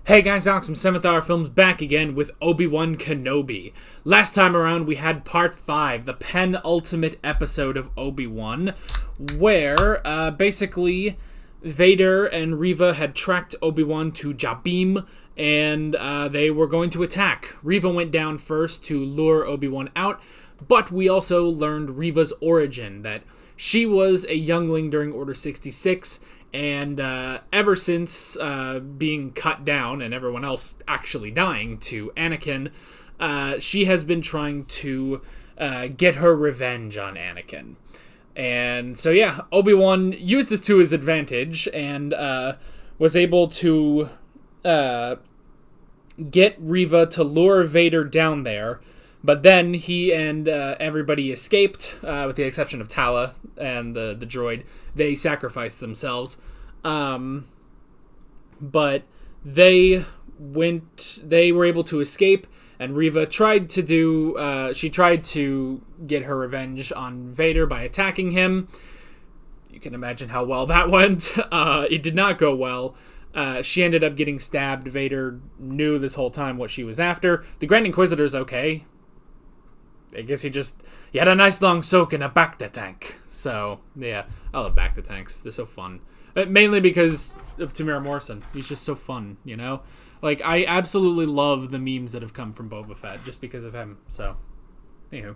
Hey guys, Alex from 7th Hour Films back again with Obi-Wan Kenobi. Last time around we had part 5, the penultimate episode of Obi-Wan, where basically Vader and Reva had tracked Obi-Wan to Jabim, and they were going to attack. Reva went down first to lure Obi-Wan out, but we also learned Reva's origin, that she was a youngling during Order 66, and ever since being cut down and everyone else actually dying to Anakin, she has been trying to get her revenge on Anakin. And so yeah, Obi-Wan used this to his advantage and was able to get Reva to lure Vader down there. But then he and everybody escaped, with the exception of Tala and the droid. They sacrificed themselves. But they were able to escape, and Reva tried to get her revenge on Vader by attacking him. You can imagine how well that went. It did not go well. She ended up getting stabbed. Vader knew this whole time what she was after. The Grand Inquisitor's okay. I guess he had a nice long soak in a Bacta tank. So, yeah. I love Bacta tanks. They're so fun. Mainly because of Tamira Morrison. He's just so fun, you know? Like, I absolutely love the memes that have come from Boba Fett just because of him. So, anywho.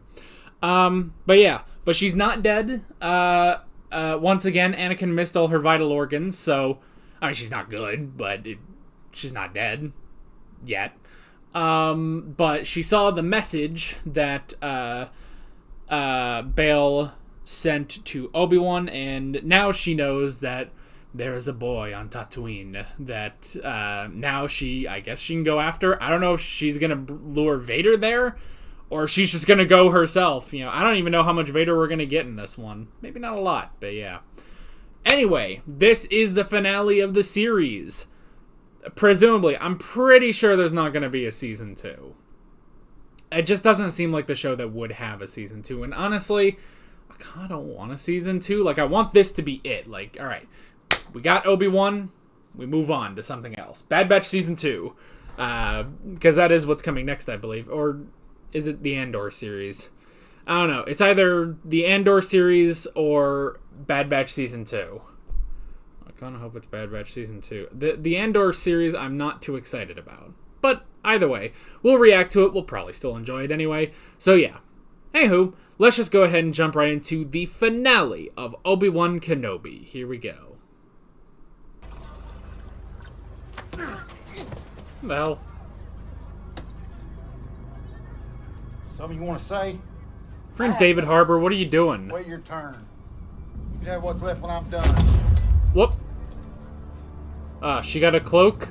But yeah. But she's not dead. Once again, Anakin missed all her vital organs. So, I mean, she's not good, but she's not dead. Yet. But she saw the message that Bail sent to Obi-Wan, and now she knows that there is a boy on Tatooine that now I guess she can go after. I don't know if she's gonna lure Vader there, or if she's just gonna go herself. You know, I don't even know how much Vader we're gonna get in this one. Maybe not a lot, but yeah. Anyway, this is the finale of the series. Presumably, I'm pretty sure there's not going to be a season 2. It just doesn't seem like the show that would have a season 2. And honestly, I kind of want a season 2. Like, I want this to be it. Like, alright, we got Obi-Wan, we move on to something else. Bad Batch season 2. Because that is what's coming next, I believe. Or is it the Andor series? I don't know. It's either the Andor series or Bad Batch season 2. I kind of hope it's Bad Batch Season 2. The Andor series I'm not too excited about. But either way, we'll react to it. We'll probably still enjoy it anyway. So yeah. Anywho, let's just go ahead and jump right into the finale of Obi-Wan Kenobi. Here we go. Well. Something you want to say? Friend David Harbour, what are you doing? Wait your turn. You can have what's left when I'm done. Whoop. She got a cloak,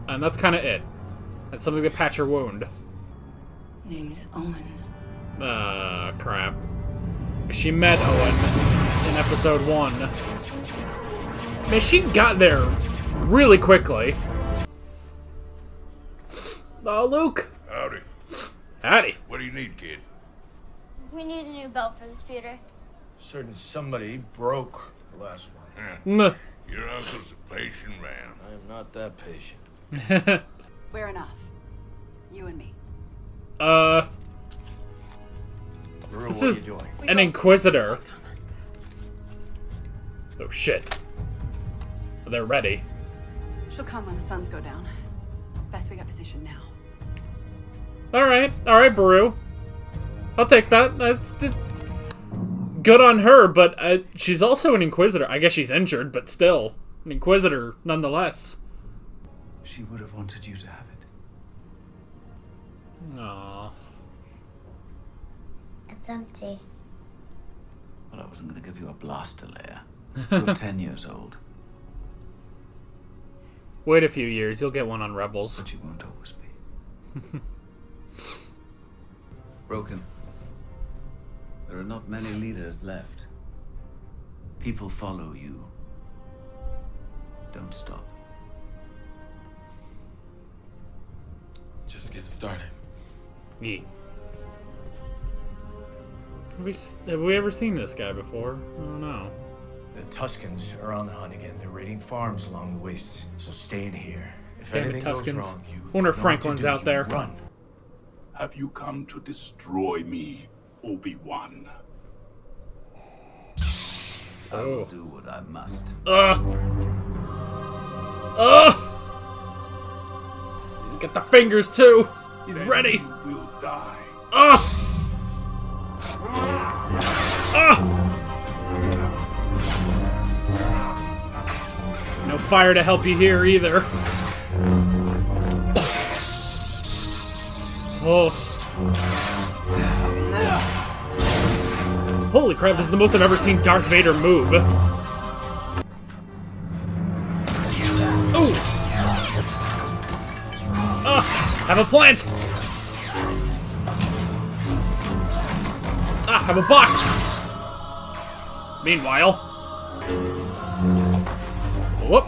and that's kind of it. That's something to patch her wound. Name's Owen. Crap. She met Owen in episode 1. Man, she got there really quickly. Oh, Luke. Howdy. Howdy. What do you need, kid? We need a new belt for the speeder. Certain somebody broke the last one. Nah. Your uncle's a patient man. I am not that patient. We're enough. You and me. Rue, This what is are you doing? an Inquisitor. Oh, shit. They're ready. She'll come when the suns go down. Best we got positioned now. Alright, Baru. I'll take that. That's good on her, but she's also an Inquisitor. I guess she's injured, but still. An Inquisitor, nonetheless. She would have wanted you to have it. Aww. It's empty. Well, I wasn't going to give you a blaster layer. You're 10 years old, Wait a few years, you'll get one on Rebels. but you won't always be. Broken. There are not many leaders left. People follow you. Don't stop. Just get started. Yeah. Have we ever seen this guy before? I don't know. The Tuscans are on the hunt again. They're raiding farms along the waste. So stay in here. If If Damn it, anything goes Tuskens. wrong, you Wonder if know what Franklin's to do. out You there. Run. Have you come to destroy me, Obi-Wan? I will do what I must. He's got the fingers too. He's Then ready. You will die. No fire to help you here either. Oh. Holy crap, this is the most I've ever seen Darth Vader move. Ooh! Have a plant! Have a box! Meanwhile... Whoop!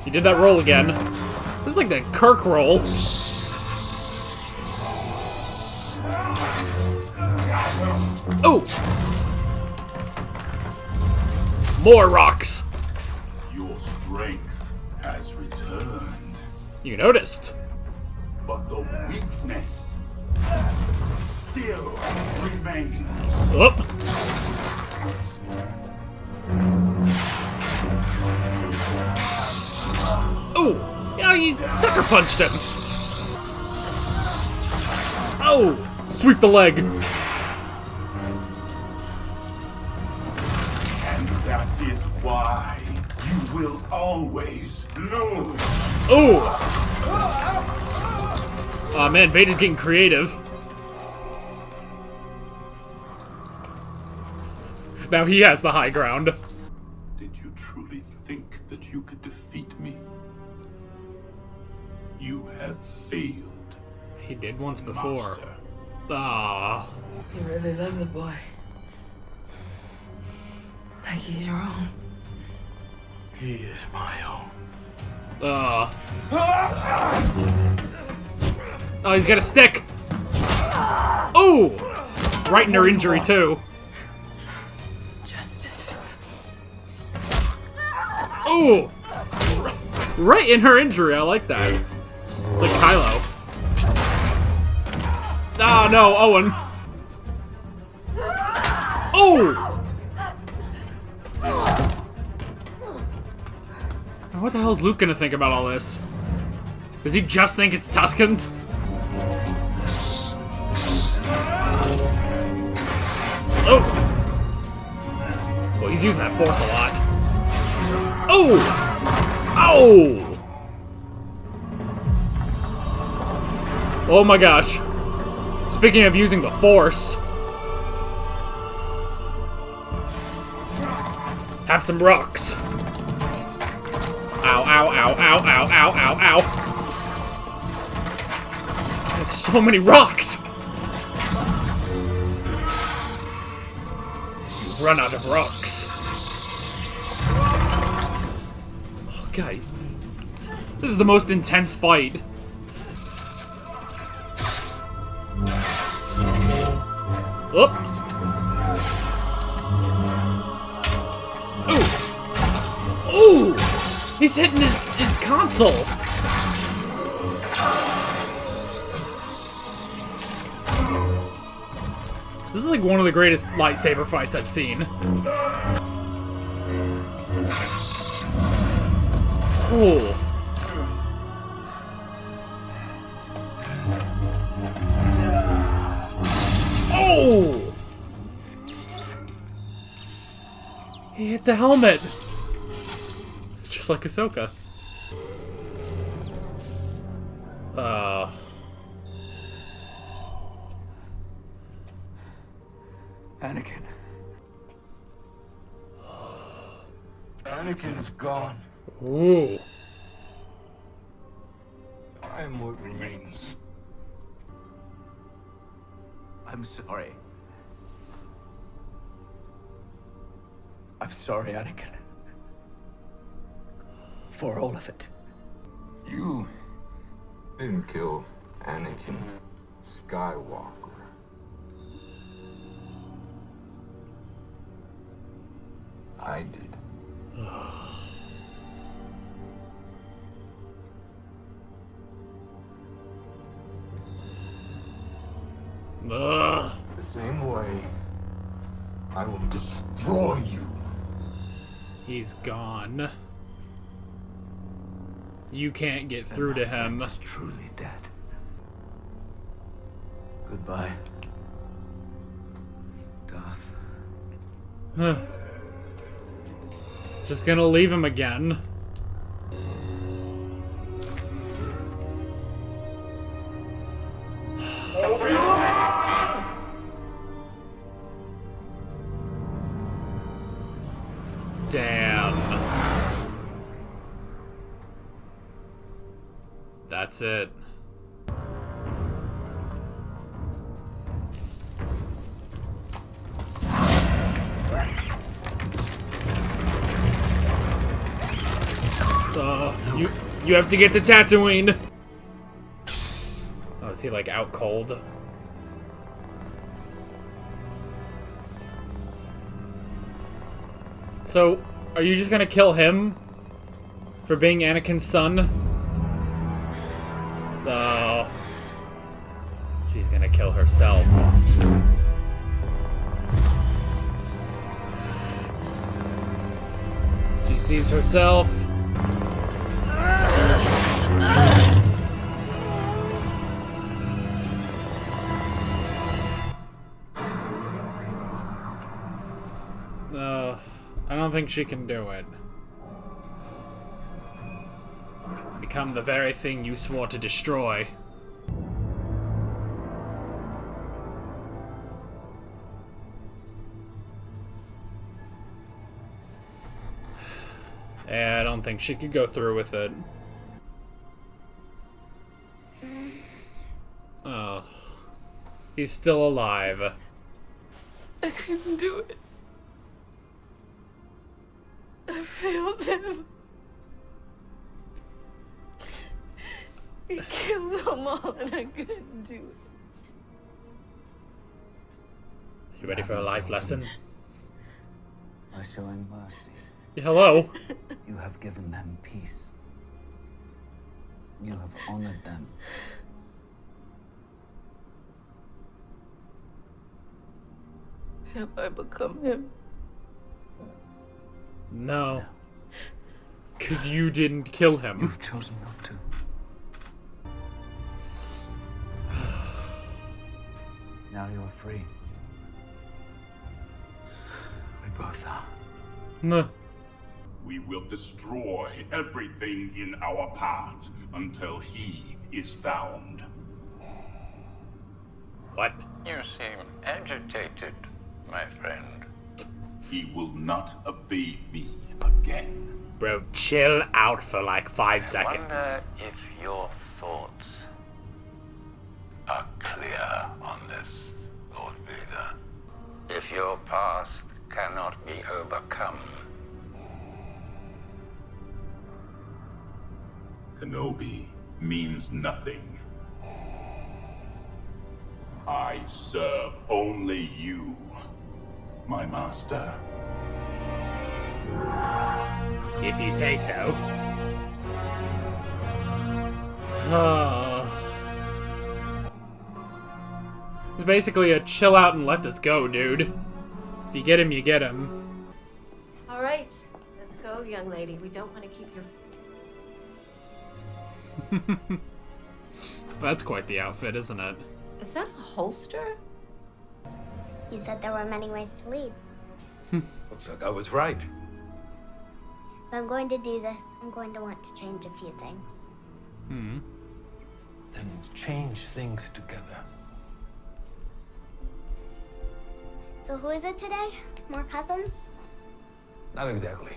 He did that roll again. This is like the Kirk roll. Oh! More rocks! Your strength has returned, You noticed. but the weakness still remains. Whoop! Oh! Yeah, you sucker punched him! Oh! Sweep the leg! And that is why you will always lose. Oh! Aw, man, Vader's getting creative. Now he has the high ground. Did you truly think that you could defeat me? You have failed. He did once before. Master. Ah. You really love the boy. Like he's your own. He is my own. Oh, he's got a stick! Oh! Right in her injury, too. Justice. Oh! Right in her injury, I like that. It's like Kylo. Ah, no, Owen. Oh! Now, what the hell is Luke gonna think about all this? Does he just think it's Tuskens? Oh! Well, he's using that force a lot. Oh! Oh! Oh my gosh. Speaking of using the force. Have some rocks. Ow, ow, ow, ow, ow, ow, ow, ow. There's so many rocks! You've run out of rocks. Oh, guys. This is the most intense fight. Oop. Ooh. Ooh! He's hitting his console. This is like one of the greatest lightsaber fights I've seen. Oh. Oh! He hit the helmet. Just like Ahsoka. Anakin. Anakin's gone. Ooh. I am what remains. I'm sorry. I'm sorry, Anakin. For all of it. You didn't kill Anakin Skywalker. I did. Ugh. The same way I will destroy you. He's gone. You can't get through to him. He's truly dead. Goodbye, Darth. Just gonna leave him again. Damn. That's it. You have to get to Tatooine. Oh, is he like out cold? So, are you just gonna kill him for being Anakin's son? Oh. She's gonna kill herself. She sees herself. I don't think she can do it. Become the very thing you swore to destroy. Yeah, I don't think she could go through with it. Oh. He's still alive. I couldn't do it. I failed him. He killed them all and I couldn't do it. You ready for a life lesson? By showing mercy, Hello? you have given them peace. You have honored them. Have I become him? No. Because you didn't kill him. You've chosen not to. Now you're free. We both are. Nah. We will destroy everything in our paths until he is found. What? You seem agitated, my friend. He will not evade me again. Bro, chill out for like 5 seconds. Wonder if your thoughts are clear on this, Lord Vader. If your past cannot be overcome, Kenobi means nothing. I serve only you, my master. If you say so. It's basically a chill out and let this go, dude. If you get him, you get him. All right, let's go, young lady. We don't want to keep your... That's quite the outfit, isn't it? Is that a holster? You said there were many ways to lead. Looks like I was right. If I'm going to do this, I'm going to want to change a few things. Hmm. Then let's change things together. So who is it today? More cousins? Not exactly.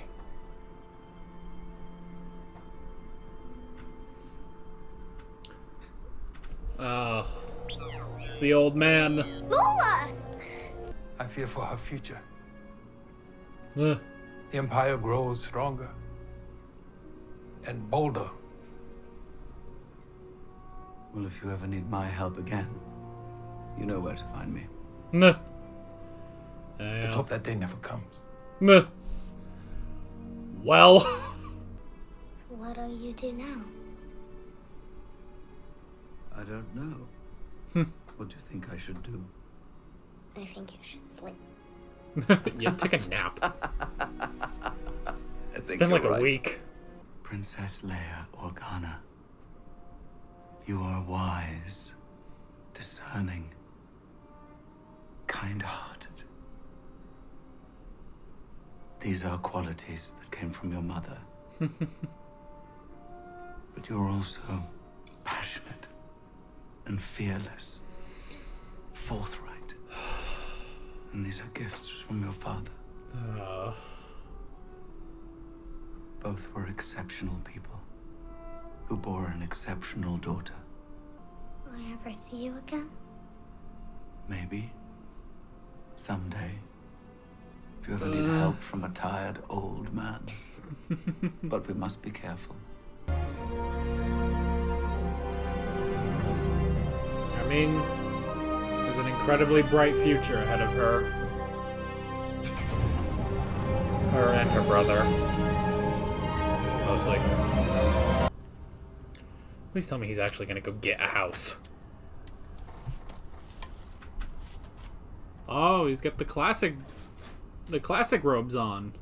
Oh. It's the old man. Lula! I fear for her future. Ugh. The Empire grows stronger and bolder. Well, if you ever need my help again, you know where to find me. Nah. Let's hope that day never comes. Nah. Well. So what do you do now? I don't know. What do you think I should do? I think you should sleep. Yeah, take a nap. It's been like a week. Princess Leia Organa, you are wise, discerning, kind-hearted. These are qualities that came from your mother. But you're also passionate and fearless, forthright. And these are gifts from your father. Both were exceptional people who bore an exceptional daughter. Will I ever see you again? Maybe. Someday. If you ever need help from a tired old man. But we must be careful. I mean, there's an incredibly bright future ahead of her. Her and her brother. Mostly. Please tell me he's actually gonna go get a house. Oh, he's got the classic robes on.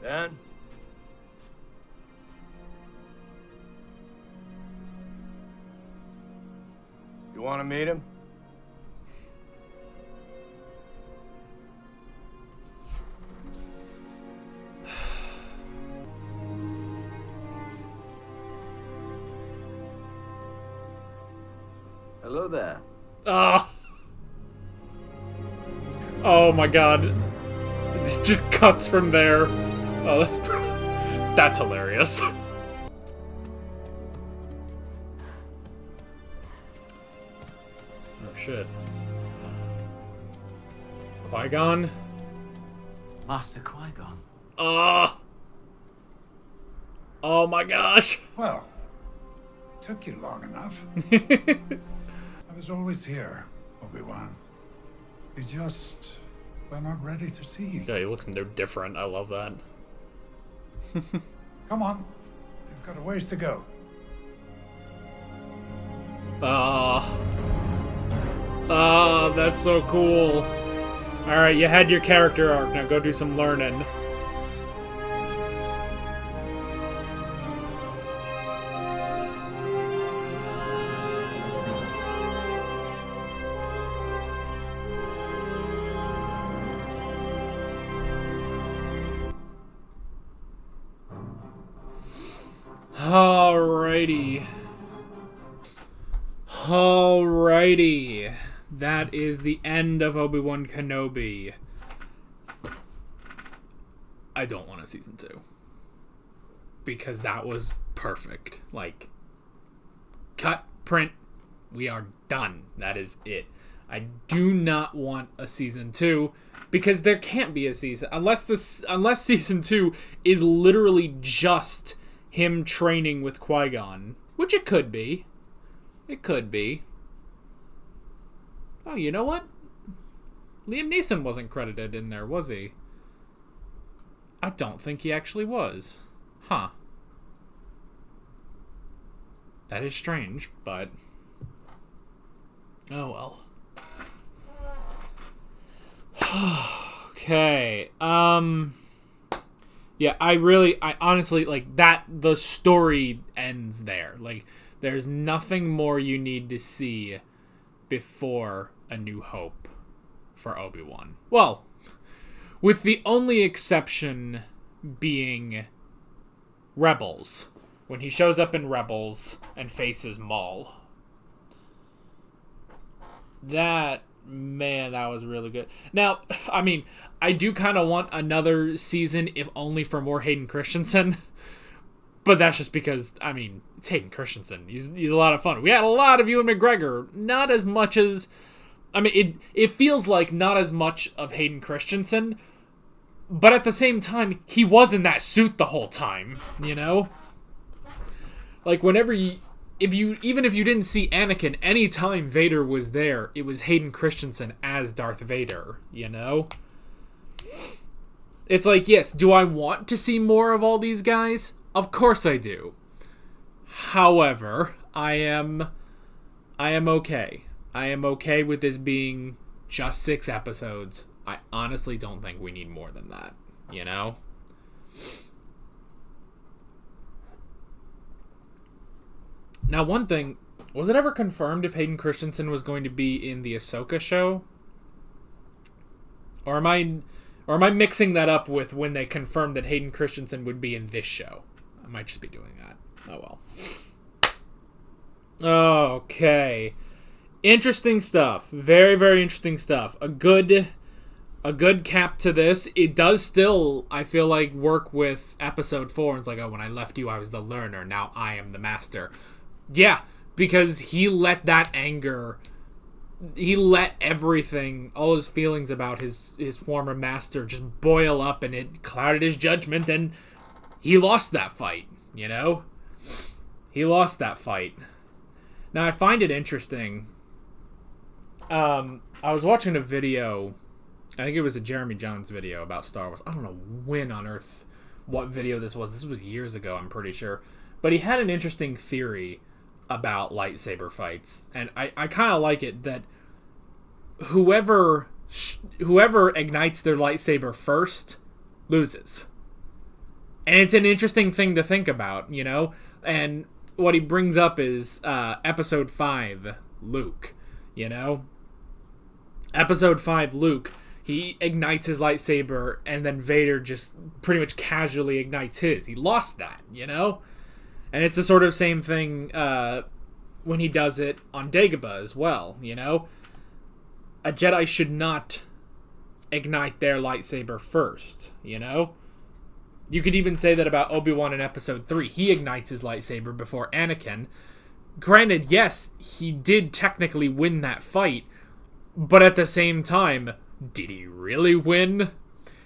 Dan? You want to meet him? Hello there. Oh my god. It just cuts from there. Oh, that's hilarious. Oh shit. Qui-Gon? Master Qui-Gon. Oh my gosh. Well, took you long enough. I was always here, Obi-Wan. You just were not ready to see. Yeah, he looks no different. I love that. Come on. You've got a ways to go. That's so cool. Alright, you had your character arc. Now go do some learning. Alrighty. That is the end of Obi-Wan Kenobi. I don't want a season 2. Because that was perfect. Like, cut, print, we are done. That is it. I do not want a season 2 because there can't be a season unless season 2 is literally just him training with Qui-Gon, which it could be. It could be. Oh, you know what? Liam Neeson wasn't credited in there, was he? I don't think he actually was. Huh. That is strange, but... oh well. Okay. Yeah, I honestly, like, that, the story ends there. Like, there's nothing more you need to see before A New Hope for Obi-Wan. Well, with the only exception being Rebels. When he shows up in Rebels and faces Maul. That was really good. Now, I mean, I do kind of want another season, if only for more Hayden Christensen. But that's just because, I mean, it's Hayden Christensen. He's a lot of fun. We had a lot of Ewan McGregor. Not as much as... I mean, it feels like not as much of Hayden Christensen. But at the same time, he was in that suit the whole time, you know? Like, whenever even if you didn't see Anakin, anytime Vader was there, it was Hayden Christensen as Darth Vader, you know? It's like, yes, do I want to see more of all these guys? Of course I do. However, I am I am okay. I am okay with this being just 6 episodes. I honestly don't think we need more than that, you know? Now, one thing, was it ever confirmed if Hayden Christensen was going to be in the Ahsoka show? Or am I mixing that up with when they confirmed that Hayden Christensen would be in this show? I might just be doing that. Oh well. Okay. Interesting stuff. Very, very interesting stuff. A good cap to this. It does still, I feel like, work with episode 4. It's like, oh, when I left you, I was the learner. Now I am the master. Yeah, because he let that anger, he let everything, all his feelings about his former master just boil up, and it clouded his judgment, and he lost that fight, you know? He lost that fight. Now, I find it interesting. I was watching a video, I think it was a Jeremy Jones video about Star Wars. I don't know when on earth, what video this was. This was years ago, I'm pretty sure. But he had an interesting theory about lightsaber fights, and I kind of like it, that whoever ignites their lightsaber first loses. And it's an interesting thing to think about, you know? And what he brings up is episode 5, Luke, you know? Episode 5, Luke, he ignites his lightsaber, and then Vader just pretty much casually ignites his. He lost that, you know? And it's the sort of same thing when he does it on Dagobah as well, you know? A Jedi should not ignite their lightsaber first, you know? You could even say that about Obi-Wan in episode 3. He ignites his lightsaber before Anakin. Granted, yes, he did technically win that fight, but at the same time, did he really win?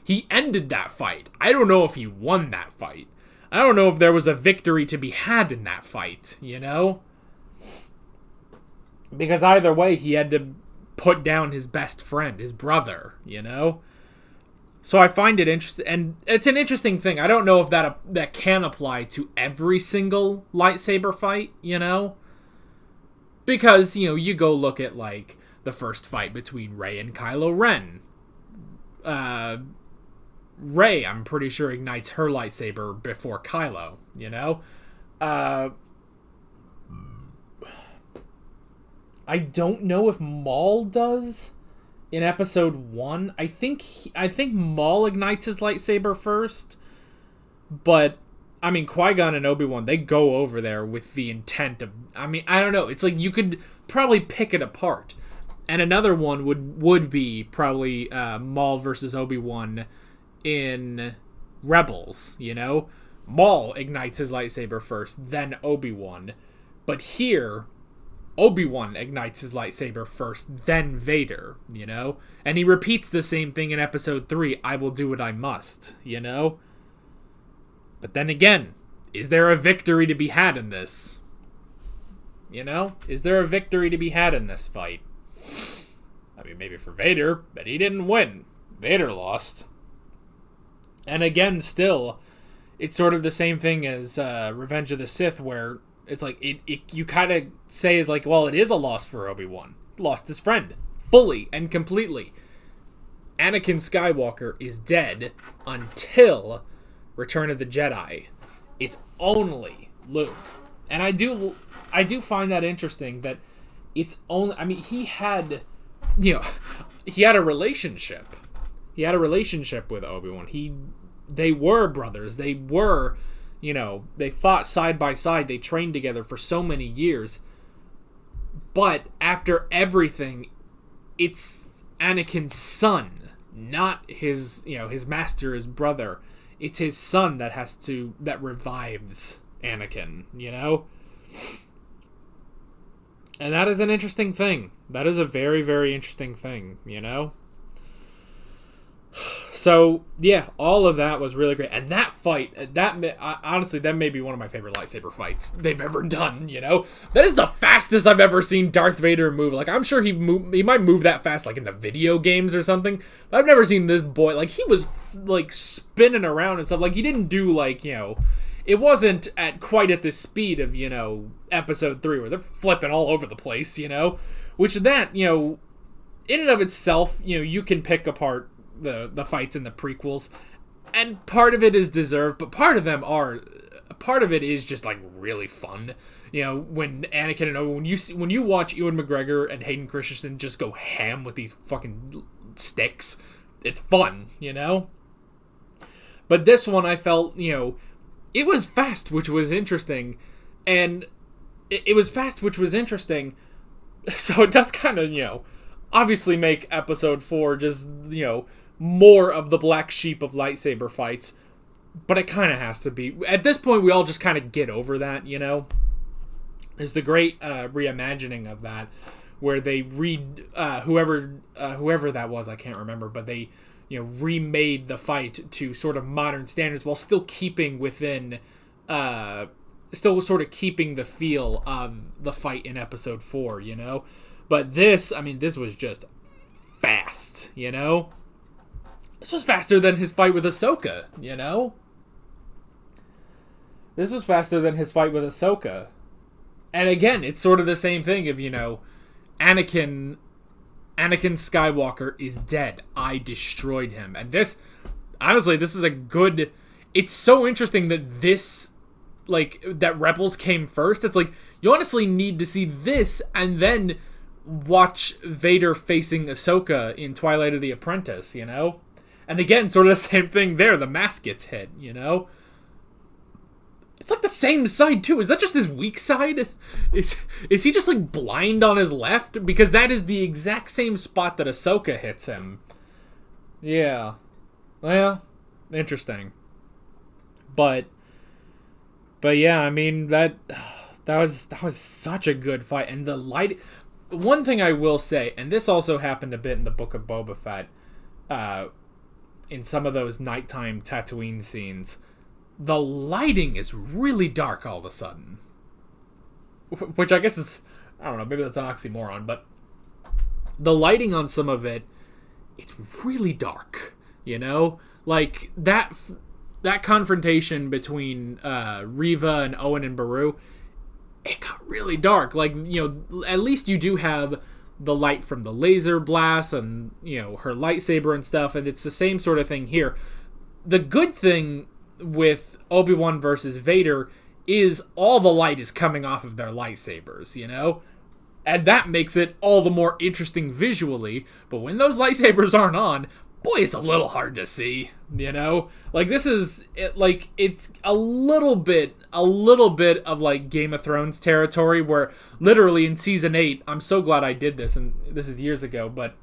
He ended that fight. I don't know if he won that fight. I don't know if there was a victory to be had in that fight, you know? Because either way, he had to put down his best friend, his brother, you know? So I find it interesting, and it's an interesting thing. I don't know if that can apply to every single lightsaber fight, you know? Because, you know, you go look at, like, the first fight between Rey and Kylo Ren. Rey, I'm pretty sure, ignites her lightsaber before Kylo, you know? I don't know if Maul does in episode 1. I think Maul ignites his lightsaber first, but I mean, Qui-Gon and Obi-Wan, they go over there with the intent of, I mean, I don't know, it's like you could probably pick it apart. And another one would be probably Maul versus Obi-Wan in Rebels, you know? Maul ignites his lightsaber first, then Obi-Wan. But here, Obi-Wan ignites his lightsaber first, then Vader, you know? And he repeats the same thing in episode 3, I will do what I must, you know? But then again, is there a victory to be had in this? You know? Is there a victory to be had in this fight? I mean, maybe for Vader, but he didn't win. Vader lost. And again, still, it's sort of the same thing as Revenge of the Sith, where it's like, you kind of say, like, well, it is a loss for Obi-Wan. Lost his friend. Fully and completely. Anakin Skywalker is dead until Return of the Jedi. It's only Luke. And I do find that interesting, that it's only, I mean, he had a relationship. He had a relationship with Obi-Wan. They were brothers. They were, they fought side by side. They trained together for so many years. But after everything, it's Anakin's son, not his master, his brother. It's his son that revives Anakin, you know? And that is an interesting thing. That is a very, very interesting thing, you know? So, yeah, all of that was really great. And that fight, honestly, that may be one of my favorite lightsaber fights they've ever done, you know? That is the fastest I've ever seen Darth Vader move. Like, I'm sure he might move that fast, like, in the video games or something. But I've never seen this boy, like, he was, like, spinning around and stuff. Like, he didn't do, like, it wasn't quite at the speed of, episode 3 where they're flipping all over the place, which that, in and of itself, you can pick apart the fights in the prequels, and part of it is deserved, but part of it is just like really fun. When Anakin and Obi, when you watch Ewan McGregor and Hayden Christensen just go ham with these fucking sticks, it's fun, But this one, I felt, it was fast, which was interesting, and it was fast, which was interesting. So it does kind of, obviously make episode 4 just, more of the black sheep of lightsaber fights. But it kind of has to be. At this point, we all just kind of get over that, There's the great reimagining of that, where they whoever that was, I can't remember, but they, remade the fight to sort of modern standards while still keeping within, still sort of keeping the feel of the fight in episode 4, But this was just fast, This was faster than his fight with Ahsoka, This was faster than his fight with Ahsoka. And again, it's sort of the same thing of, Anakin Skywalker is dead. I destroyed him. And this, honestly, this is a good... It's so interesting that this, that Rebels came first. It's like, you honestly need to see this and then watch Vader facing Ahsoka in Twilight of the Apprentice, And again, sort of the same thing there. The mask gets hit, It's like the same side, too. Is that just his weak side? Is he just, blind on his left? Because that is the exact same spot that Ahsoka hits him. Yeah. Well, interesting. But yeah, that was such a good fight. And the light... One thing I will say, and this also happened a bit in the Book of Boba Fett, in some of those nighttime Tatooine scenes... The lighting is really dark all of a sudden. Which I guess is... I don't know, maybe that's an oxymoron, but... The lighting on some of it, it's really dark, Like, that confrontation between Reva and Owen and Beru, it got really dark. Like, at least you do have the light from the laser blast and, her lightsaber and stuff, and it's the same sort of thing here. The good thing... with Obi-Wan versus Vader is all the light is coming off of their lightsabers, And that makes it all the more interesting visually, but when those lightsabers aren't on, boy, it's a little hard to see, Like, this is, it's a little bit of, Game of Thrones territory, where literally in Season 8, I'm so glad I did this, and this is years ago, but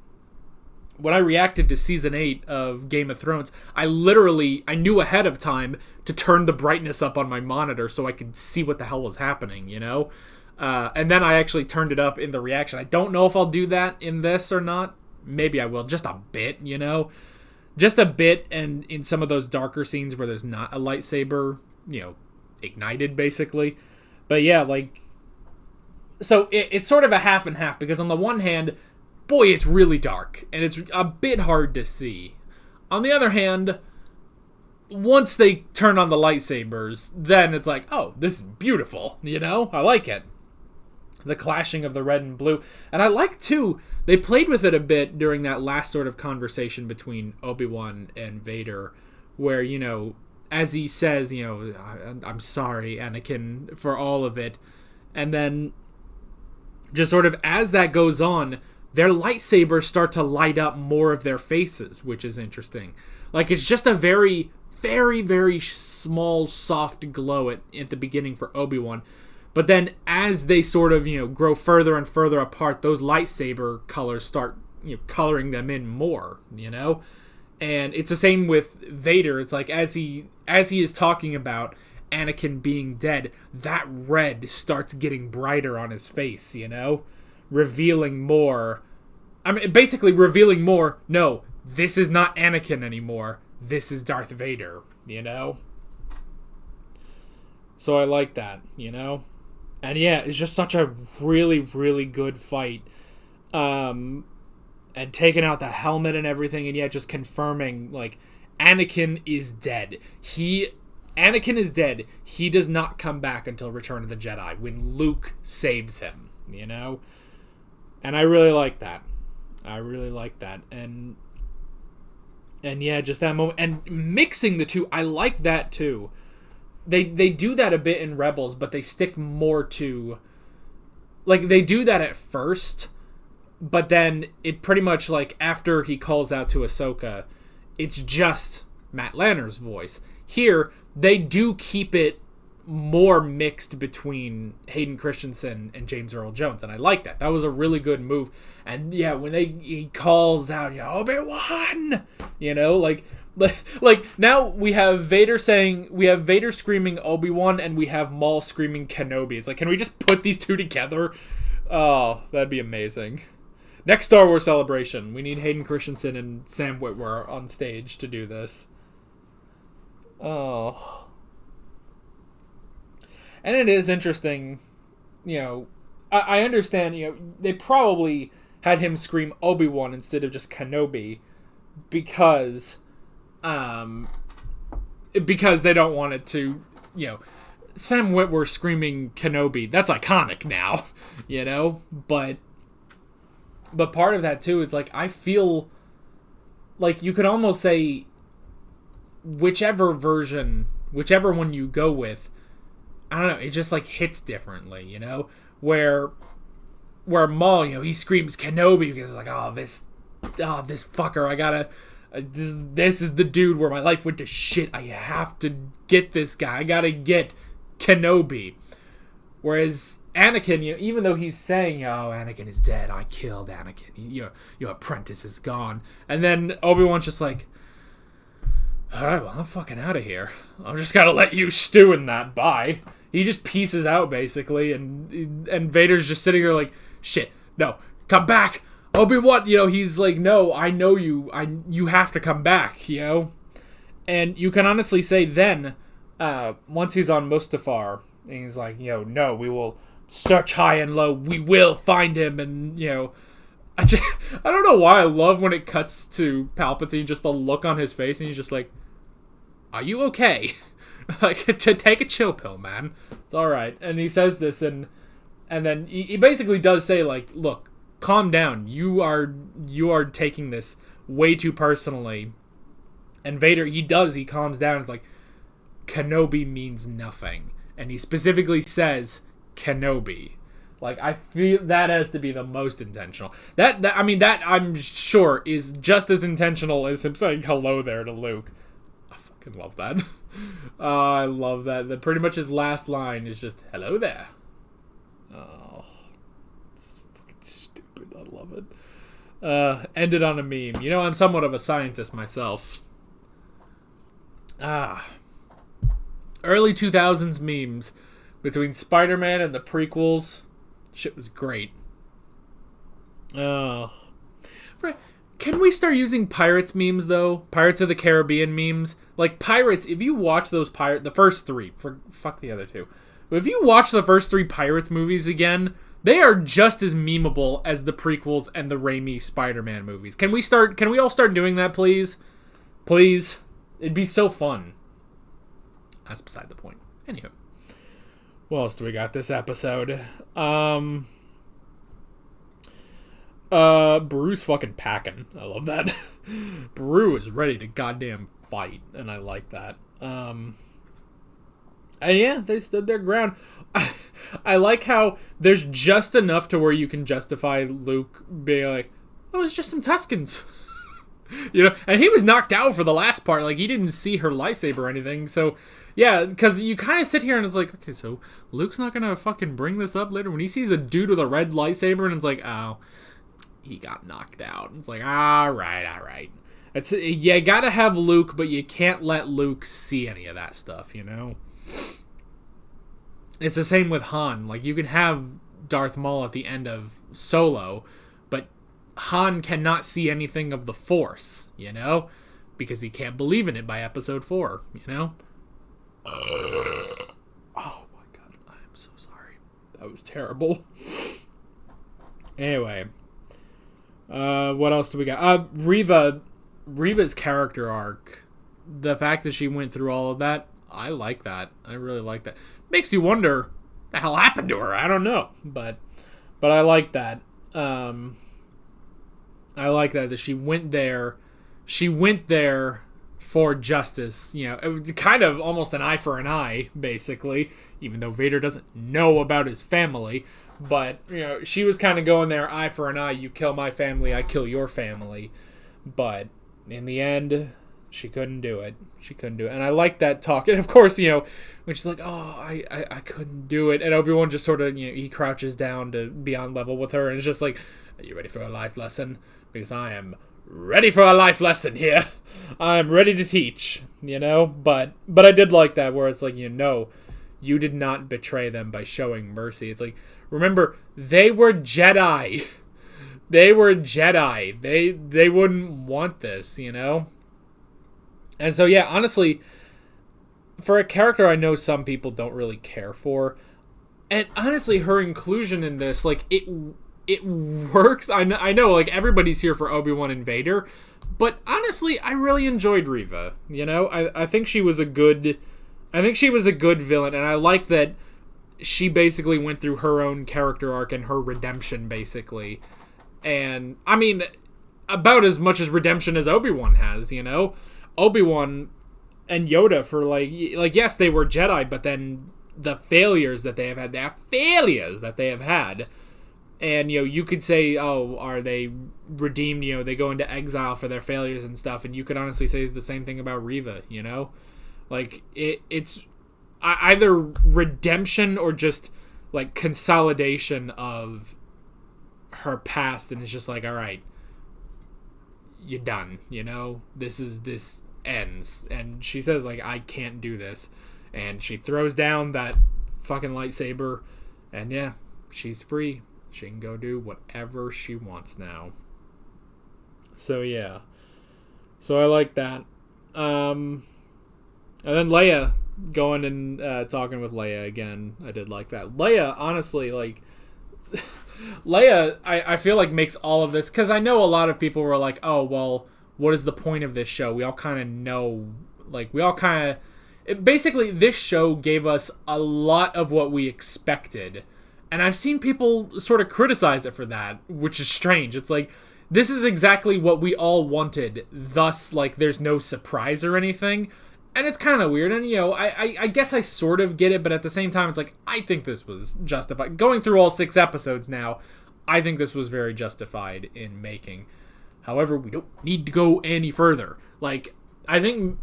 when I reacted to Season 8 of Game of Thrones, I knew ahead of time to turn the brightness up on my monitor so I could see what the hell was happening, And then I actually turned it up in the reaction. I don't know if I'll do that in this or not. Maybe I will, just a bit, Just a bit, and in some of those darker scenes where there's not a lightsaber, ignited, basically. But yeah, so it's sort of a half and half, because on the one hand... Boy, it's really dark, and it's a bit hard to see. On the other hand, once they turn on the lightsabers, then it's like, oh, this is beautiful, I like it. The clashing of the red and blue. And I like, too, they played with it a bit during that last sort of conversation between Obi-Wan and Vader, where, as he says, I'm sorry, Anakin, for all of it. And then, just sort of as that goes on... their lightsabers start to light up more of their faces, which is interesting. It's just a very, very, very small, soft glow at the beginning for Obi-Wan. But then as they sort of, grow further and further apart, those lightsaber colors start, coloring them in more, And it's the same with Vader. It's like, as he is talking about Anakin being dead, that red starts getting brighter on his face, revealing more. Basically revealing more, no, this is not Anakin anymore. This is Darth Vader, So I like that, And yeah, it's just such a really, really good fight. And taking out the helmet and everything, and yeah, just confirming, Anakin is dead. Anakin is dead. He does not come back until Return of the Jedi, when Luke saves him, you know? And I really like that. And yeah, just that moment. And mixing the two, I like that too. They do that a bit in Rebels, but they stick more to... Like, they do that at first, but then it pretty much, like, after he calls out to Ahsoka, it's just Matt Lanner's voice. Here, they do keep it more mixed between Hayden Christensen and James Earl Jones, and I like that. That was a really good move. And yeah, when he calls out, Obi-Wan, like now we have Vader screaming Obi-Wan, and we have Maul screaming Kenobi. It's like, can we just put these two together? Oh, that'd be amazing. Next Star Wars Celebration, we need Hayden Christensen and Sam Witwer on stage to do this. Oh. And it is interesting, I understand, they probably had him scream Obi-Wan instead of just Kenobi because they don't want it to, Sam Witwer screaming Kenobi, that's iconic now, but part of that too is like, I feel like you could almost say whichever one you go with, I don't know, it just like hits differently, where Maul, he screams Kenobi because it's like, this fucker, this is the dude where my life went to shit. I have to get this guy. I gotta get Kenobi. Whereas Anakin, even though he's saying, Anakin is dead, I killed Anakin, your apprentice is gone. And then Obi-Wan's just like, alright, well, I'm fucking out of here. I'm just gotta let you stew in that, bye. He just pieces out, basically, and Vader's just sitting there like, shit, no, come back, Obi-Wan, he's like, no, I know you, you have to come back, and you can honestly say then, once he's on Mustafar, and he's like, no, we will search high and low, we will find him, and, I don't know why I love when it cuts to Palpatine, just the look on his face, and he's just like, are you okay? Like, take a chill pill, man. It's alright. And he says this, and then he basically does say, like, look, calm down. You are taking this way too personally. And Vader, he calms down. It's like, Kenobi means nothing. And he specifically says, Kenobi. Like, I feel that has to be the most intentional. That I'm sure is just as intentional as him saying hello there to Luke. I fucking love that. I love that. Pretty much his last line is just, hello there. Oh, it's fucking stupid. I love it. Ended on a meme. I'm somewhat of a scientist myself. Early 2000s memes between Spider-Man and the prequels. Shit was great. Oh. Can we start using Pirates memes, though? Pirates of the Caribbean memes? Like, Pirates, if you watch those the first three, fuck the other two. But if you watch the first three Pirates movies again, they are just as memeable as the prequels and the Raimi Spider-Man movies. Can we all start doing that, please? Please? It'd be so fun. That's beside the point. Anywho. What else do we got this episode? Beru's fucking packing. I love that. Beru is ready to goddamn fight, and I like that. And yeah, they stood their ground. I like how there's just enough to where you can justify Luke being like, oh, it's just some Tuscans. And he was knocked out for the last part. Like, he didn't see her lightsaber or anything. So, yeah, because you kind of sit here and it's like, okay, so Luke's not going to fucking bring this up later when he sees a dude with a red lightsaber and it's like, oh, he got knocked out. It's like, all right. You gotta have Luke, but you can't let Luke see any of that stuff, It's the same with Han. Like, you can have Darth Maul at the end of Solo, but Han cannot see anything of the Force, because he can't believe in it by episode 4, Oh my god, I am so sorry. That was terrible. Anyway. What else do we got? Reva's character arc. The fact that she went through all of that, I like that. I really like that. Makes you wonder the hell happened to her. I don't know, but I like that. I like that she went there. She went there for justice. You know, it was kind of almost an eye for an eye, basically. Even though Vader doesn't know about his family, but you know, she was kind of going there, eye for an eye. You kill my family, I kill your family. But in the end, she couldn't do it. She couldn't do it. And I like that talk. And of course, you know, when she's like, oh, I couldn't do it. And Obi-Wan just sort of, you know, he crouches down to be on level with her. And it's just like, are you ready for a life lesson? Because I am ready for a life lesson here. I'm ready to teach, you know? But I did like that where it's like, you know, you did not betray them by showing mercy. It's like, remember, they were Jedi. They were Jedi. They wouldn't want this, you know? And so, yeah, honestly, for a character I know some people don't really care for, and honestly, her inclusion in this, like, it works. I know, like, everybody's here for Obi-Wan and Vader, but honestly, I really enjoyed Reva, you know? I think she was a good villain, and I like that she basically went through her own character arc and her redemption, basically. And, I mean, about as much as redemption as Obi-Wan has, you know? Obi-Wan and Yoda for, like, yes, they were Jedi, but then the failures that they have had, and, you know, you could say, oh, are they redeemed? You know, they go into exile for their failures and stuff, and you could honestly say the same thing about Reva, you know? Like, it's either redemption or just, like, consolidation of her past, and it's just like, all right, you're done, you know? This ends. And she says, like, I can't do this. And she throws down that fucking lightsaber, and yeah, she's free. She can go do whatever she wants now. So, yeah. So I like that. And then Leia, going and talking with Leia again. I did like that. Leia, honestly, like... Leia, I feel like makes all of this... Because I know a lot of people were like, oh, well, what is the point of this show? We all kind of know... Like, we all kind of... Basically, this show gave us a lot of what we expected. And I've seen people sort of criticize it for that, which is strange. It's like, this is exactly what we all wanted. Thus, like, there's no surprise or anything. And it's kind of weird, and, you know, I guess I sort of get it, but at the same time, it's like, I think this was justified. Going through all 6 episodes now, I think this was very justified in making. However, we don't need to go any further. Like, I think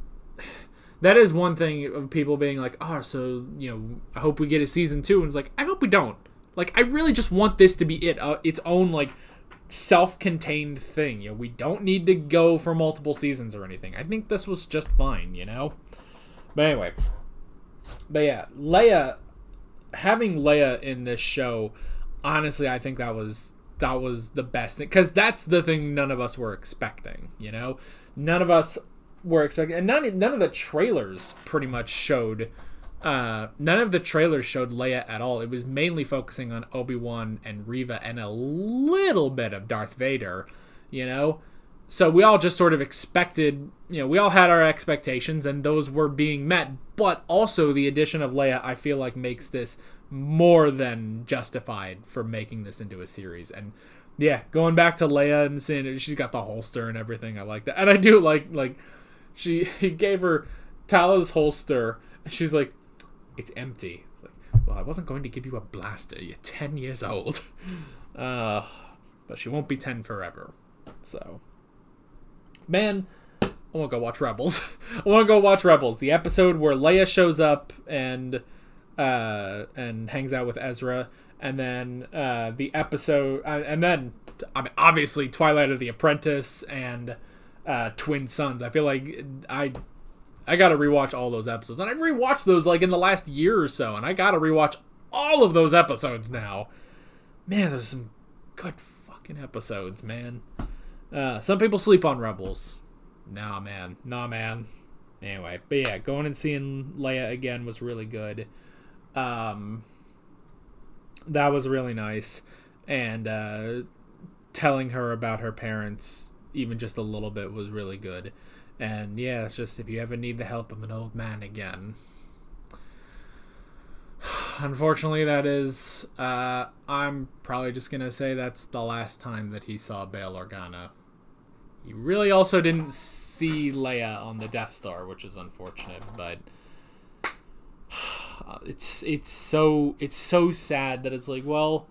that is one thing of people being like, oh, so, you know, I hope we get a season 2, and it's like, I hope we don't. Like, I really just want this to be its own, like, self-contained thing. You know, we don't need to go for multiple seasons or anything. I think this was just fine, you know? But anyway. But yeah, Leia, having Leia in this show, honestly, I think that was the best thing. Because that's the thing none of us were expecting, you know? None of us were expecting... And none of the trailers pretty much showed... none of the trailers showed Leia at all. It was mainly focusing on Obi-Wan and Reva and a little bit of Darth Vader, you know? So we all just sort of expected, you know, we all had our expectations and those were being met, but also the addition of Leia, I feel like, makes this more than justified for making this into a series. And yeah, going back to Leia and seeing she's got the holster and everything, I like that. And I do like he gave her Tala's holster and she's like, it's empty. Like, well, I wasn't going to give you a blaster. You're 10 years old. But she won't be 10 forever. So, man, I want to go watch Rebels. The episode where Leia shows up and hangs out with Ezra, and then the episode, and then I mean, obviously Twilight of the Apprentice and Twin Sons. I feel like I gotta rewatch all those episodes. And I've rewatched those like in the last year or so. And I gotta rewatch all of those episodes now. Man, there's some good fucking episodes, man. Some people sleep on Rebels. Nah, man. Anyway, but yeah, going and seeing Leia again was really good. That was really nice. And telling her about her parents, even just a little bit, was really good. And yeah, it's just if you ever need the help of an old man again, unfortunately, that is. I'm probably just gonna say that's the last time that he saw Bail Organa. He really also didn't see Leia on the Death Star, which is unfortunate. But it's so sad that it's like, well,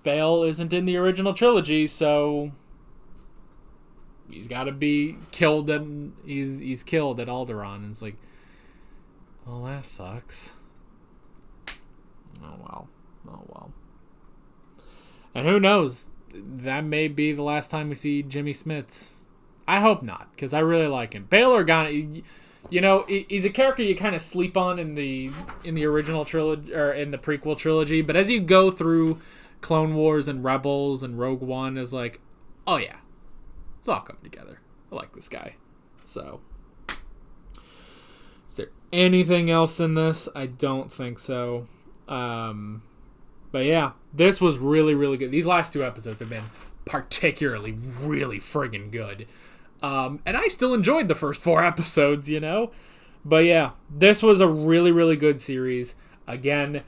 Bail isn't in the original trilogy, so he's got to be killed, and he's killed at Alderaan. And it's like, well, that sucks. Oh well. And who knows? That may be the last time we see Jimmy Smits. I hope not, because I really like him. Bail Organa, you know, he's a character you kind of sleep on in the original trilogy or in the prequel trilogy, but as you go through Clone Wars and Rebels and Rogue One, is like, oh yeah, it's all come together. I like this guy. So, is there anything else in this? I don't think so. But yeah, this was really, really good. These last 2 episodes have been particularly really friggin' good. And I still enjoyed the first 4 episodes, you know? But yeah, this was a really, really good series. Again,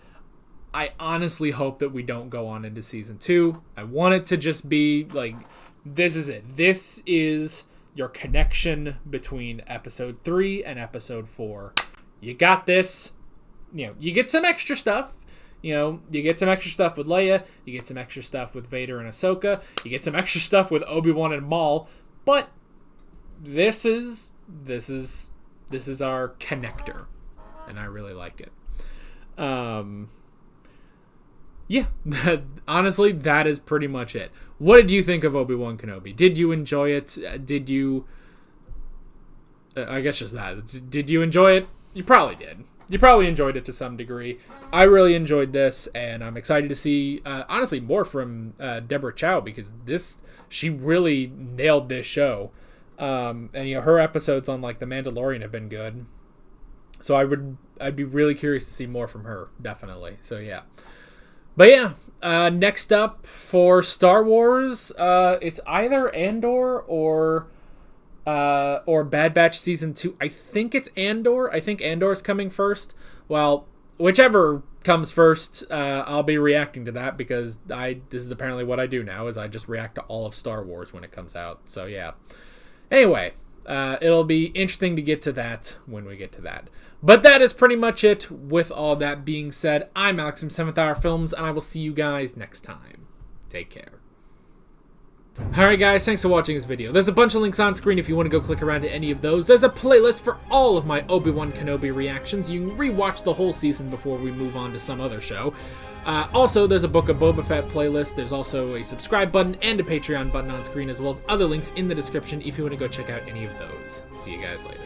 I honestly hope that we don't go on into season 2. I want it to just be like, this is it. This is your connection between episode 3 and episode 4. You got this. You know, you get some extra stuff. You know, you get some extra stuff with Leia. You get some extra stuff with Vader and Ahsoka. You get some extra stuff with Obi-Wan and Maul. But this is our connector, and I really like it. Yeah, honestly, that is pretty much it. What did you think of Obi-Wan Kenobi? Did you enjoy it? Did you... I guess just that. Did you enjoy it? You probably did. You probably enjoyed it to some degree. I really enjoyed this, and I'm excited to see, honestly, more from Deborah Chow, because she really nailed this show. And, you know, her episodes on, like, The Mandalorian have been good. So I'd be really curious to see more from her, definitely. So, yeah. But, yeah, next up for Star Wars, it's either Andor or Bad Batch Season 2. I think it's Andor. I think Andor's coming first. Well, whichever comes first, I'll be reacting to that, because this is apparently what I do now, is I just react to all of Star Wars when it comes out. So, yeah. Anyway, it'll be interesting to get to that when we get to that. But that is pretty much it. With all that being said, I'm Alex from 7th Hour Films, and I will see you guys next time. Take care. Alright guys, thanks for watching this video. There's a bunch of links on screen if you want to go click around to any of those. There's a playlist for all of my Obi-Wan Kenobi reactions. You can rewatch the whole season before we move on to some other show. Also, there's a Book of Boba Fett playlist. There's also a subscribe button and a Patreon button on screen, as well as other links in the description if you want to go check out any of those. See you guys later.